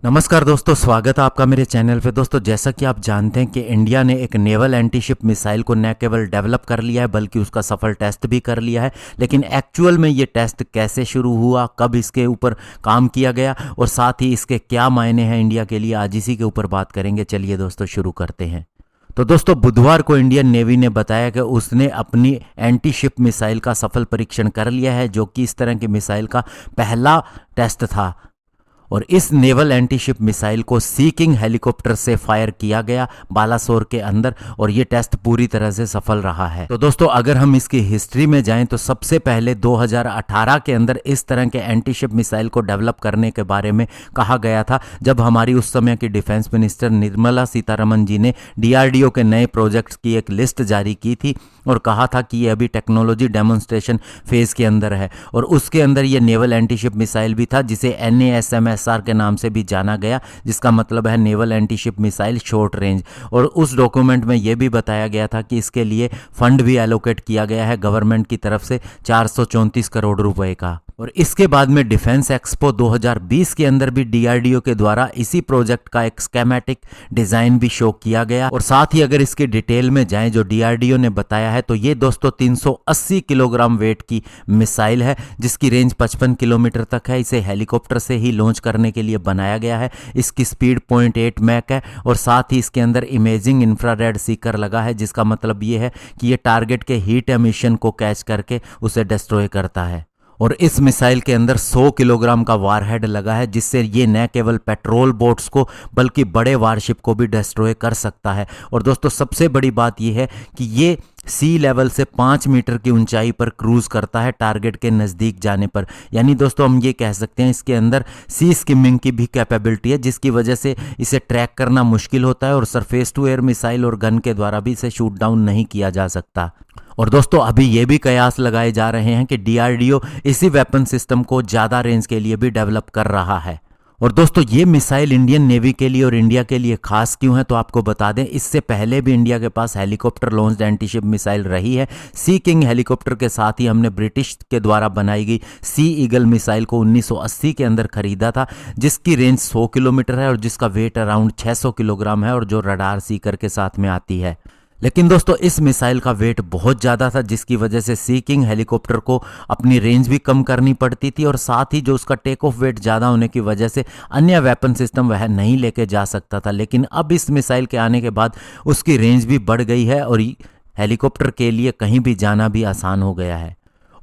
नमस्कार दोस्तों, स्वागत है आपका मेरे चैनल पे। दोस्तों, जैसा कि आप जानते हैं कि इंडिया ने एक नेवल एंटीशिप मिसाइल को न केवल डेवलप कर लिया है बल्कि उसका सफल टेस्ट भी कर लिया है। लेकिन एक्चुअल में ये टेस्ट कैसे शुरू हुआ, कब इसके ऊपर काम किया गया और साथ ही इसके क्या मायने हैं इंडिया के लिए, आज इसी के ऊपर बात करेंगे। चलिए दोस्तों, शुरू करते हैं। तो दोस्तों, बुधवार को इंडियन नेवी ने बताया कि उसने अपनी एंटीशिप मिसाइल का सफल परीक्षण कर लिया है, जो कि इस तरह की मिसाइल का पहला टेस्ट था। और इस नेवल एंटीशिप मिसाइल को सी किंग हेलीकॉप्टर से फायर किया गया बालासोर के अंदर, और ये टेस्ट पूरी तरह से सफल रहा है। तो दोस्तों, अगर हम इसकी हिस्ट्री में जाएं तो सबसे पहले 2018 के अंदर इस तरह के एंटीशिप मिसाइल को डेवलप करने के बारे में कहा गया था, जब हमारी उस समय की डिफेंस मिनिस्टर निर्मला सीतारमण जी ने डीआरडीओ के नए प्रोजेक्ट्स की एक लिस्ट जारी की थी और कहा था कि ये अभी टेक्नोलॉजी डेमोन्स्ट्रेशन फेज के अंदर है। और उसके अंदर ये नेवल एंटीशिप मिसाइल भी था, जिसे NASMSR के नाम से भी जाना गया, जिसका मतलब है naval antiship missile short range. और उस डॉक्यूमेंट में यह भी बताया गया था कि इसके लिए फंड भी एलोकेट किया गया है गवर्नमेंट की तरफ से 434 करोड़ रुपए का। और इसके बाद में डिफेंस एक्सपो 2020 के अंदर भी डीआरडीओ के द्वारा इसी प्रोजेक्ट का एक स्केमेटिक डिजाइन भी शो किया गया। और साथ ही अगर इसके डिटेल में जाएं जो डीआरडीओ ने बताया है, तो ये दोस्तों 380 किलोग्राम वेट की मिसाइल है, जिसकी रेंज 55 किलोमीटर तक है। इसे हेलीकॉप्टर से ही लॉन्च करने के लिए बनाया गया है। इसकी स्पीड 0.8 मैक है और साथ ही इसके अंदर इमेजिंग इंफ्रारेड सीकर लगा है, जिसका मतलब ये है कि ये टारगेट के हीट एमिशन को कैच करके उसे डिस्ट्रॉय करता है। और इस मिसाइल के अंदर 100 किलोग्राम का वारहेड लगा है, जिससे ये न केवल पेट्रोल बोट्स को बल्कि बड़े वारशिप को भी डिस्ट्रॉय कर सकता है। और दोस्तों, सबसे बड़ी बात यह है कि ये सी लेवल से 5 मीटर की ऊंचाई पर क्रूज करता है टारगेट के नज़दीक जाने पर। यानी दोस्तों, हम ये कह सकते हैं इसके अंदर सी स्किमिंग की भी कैपेबिलिटी है, जिसकी वजह से इसे ट्रैक करना मुश्किल होता है और सरफेस टू एयर मिसाइल और गन के द्वारा भी इसे शूट डाउन नहीं किया जा सकता। और दोस्तों, अभी ये भी कयास लगाए जा रहे हैं कि डीआरडीओ इसी वेपन सिस्टम को ज़्यादा रेंज के लिए भी डेवलप कर रहा है। और दोस्तों, ये मिसाइल इंडियन नेवी के लिए और इंडिया के लिए खास क्यों है, तो आपको बता दें, इससे पहले भी इंडिया के पास हेलीकॉप्टर लॉन्च्ड एंटीशिप मिसाइल रही है। सी किंग हेलीकॉप्टर के साथ ही हमने ब्रिटिश के द्वारा बनाई गई सी ईगल मिसाइल को 1980 के अंदर खरीदा था, जिसकी रेंज 100 किलोमीटर है और जिसका वेट अराउंड 600 किलोग्राम है और जो रडार सीकर के साथ में आती है। लेकिन दोस्तों, इस मिसाइल का वेट बहुत ज़्यादा था, जिसकी वजह से सी किंग हेलीकॉप्टर को अपनी रेंज भी कम करनी पड़ती थी और साथ ही जो उसका टेक ऑफ वेट ज़्यादा होने की वजह से अन्य वेपन सिस्टम वह नहीं लेके जा सकता था। लेकिन अब इस मिसाइल के आने के बाद उसकी रेंज भी बढ़ गई है और हेलीकॉप्टर के लिए कहीं भी जाना भी आसान हो गया है।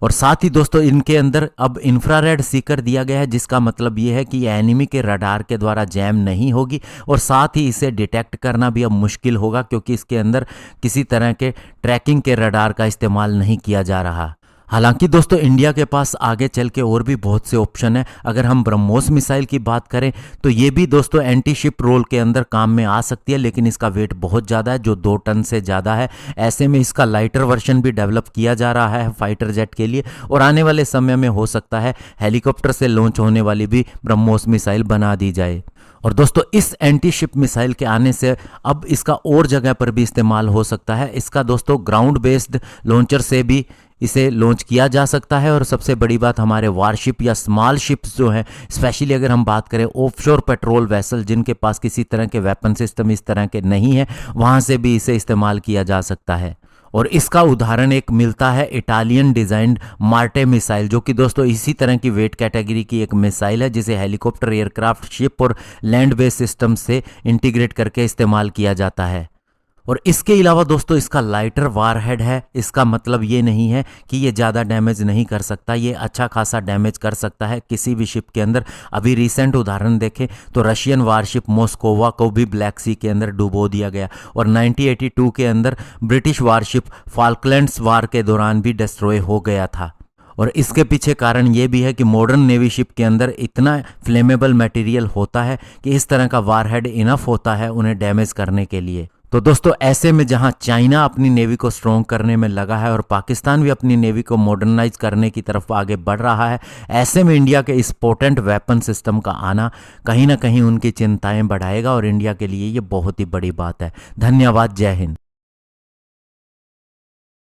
और साथ ही दोस्तों, इनके अंदर अब इंफ्रारेड सीकर दिया गया है, जिसका मतलब ये है कि ये एनिमी के रडार के द्वारा जैम नहीं होगी और साथ ही इसे डिटेक्ट करना भी अब मुश्किल होगा, क्योंकि इसके अंदर किसी तरह के ट्रैकिंग के रडार का इस्तेमाल नहीं किया जा रहा। हालांकि दोस्तों, इंडिया के पास आगे चल के और भी बहुत से ऑप्शन है। अगर हम ब्रह्मोस मिसाइल की बात करें तो ये भी दोस्तों एंटीशिप रोल के अंदर काम में आ सकती है, लेकिन इसका वेट बहुत ज़्यादा है, जो 2 टन से ज़्यादा है। ऐसे में इसका लाइटर वर्जन भी डेवलप किया जा रहा है फाइटर जेट के लिए, और आने वाले समय में हो सकता है हेलीकॉप्टर से लॉन्च होने वाली भी ब्रह्मोस मिसाइल बना दी जाए। और दोस्तों, इस एंटीशिप मिसाइल के आने से अब इसका और जगह पर भी इस्तेमाल हो सकता है। इसका दोस्तों ग्राउंड बेस्ड लॉन्चर से भी इसे लॉन्च किया जा सकता है। और सबसे बड़ी बात, हमारे वारशिप या स्मॉल शिप्स जो हैं, स्पेशली अगर हम बात करें ऑफशोर पेट्रोल वेसल, जिनके पास किसी तरह के वेपन सिस्टम इस तरह के नहीं है, वहाँ से भी इसे इस्तेमाल किया जा सकता है। और इसका उदाहरण एक मिलता है इटालियन डिजाइंड मार्टे मिसाइल, जो कि दोस्तों इसी तरह की वेट कैटेगरी की एक मिसाइल है, जिसे हेलीकॉप्टर, एयरक्राफ्ट, शिप और लैंड बेस्ड सिस्टम से इंटीग्रेट करके इस्तेमाल किया जाता है। और इसके अलावा दोस्तों, इसका लाइटर वारहेड है। इसका मतलब ये नहीं है कि ये ज़्यादा डैमेज नहीं कर सकता, ये अच्छा खासा डैमेज कर सकता है किसी भी शिप के अंदर। अभी रिसेंट उदाहरण देखें तो रशियन वारशिप मॉस्कोवा को भी ब्लैक सी के अंदर डुबो दिया गया, और 1982 के अंदर ब्रिटिश वारशिप फाल्कलैंड्स वार के दौरान भी डिस्ट्रॉय हो गया था। और इसके पीछे कारण ये भी है कि मॉडर्न नेवी शिप के अंदर इतना फ्लेमेबल मटेरियल होता है कि इस तरह का वारहेड इनफ होता है उन्हें डैमेज करने के लिए। तो दोस्तों, ऐसे में जहां चाइना अपनी नेवी को स्ट्रॉन्ग करने में लगा है और पाकिस्तान भी अपनी नेवी को मॉडर्नाइज करने की तरफ आगे बढ़ रहा है, ऐसे में इंडिया के इस पोटेंट वेपन सिस्टम का आना कहीं ना कहीं उनकी चिंताएं बढ़ाएगा और इंडिया के लिए ये बहुत ही बड़ी बात है। धन्यवाद। जय हिंद।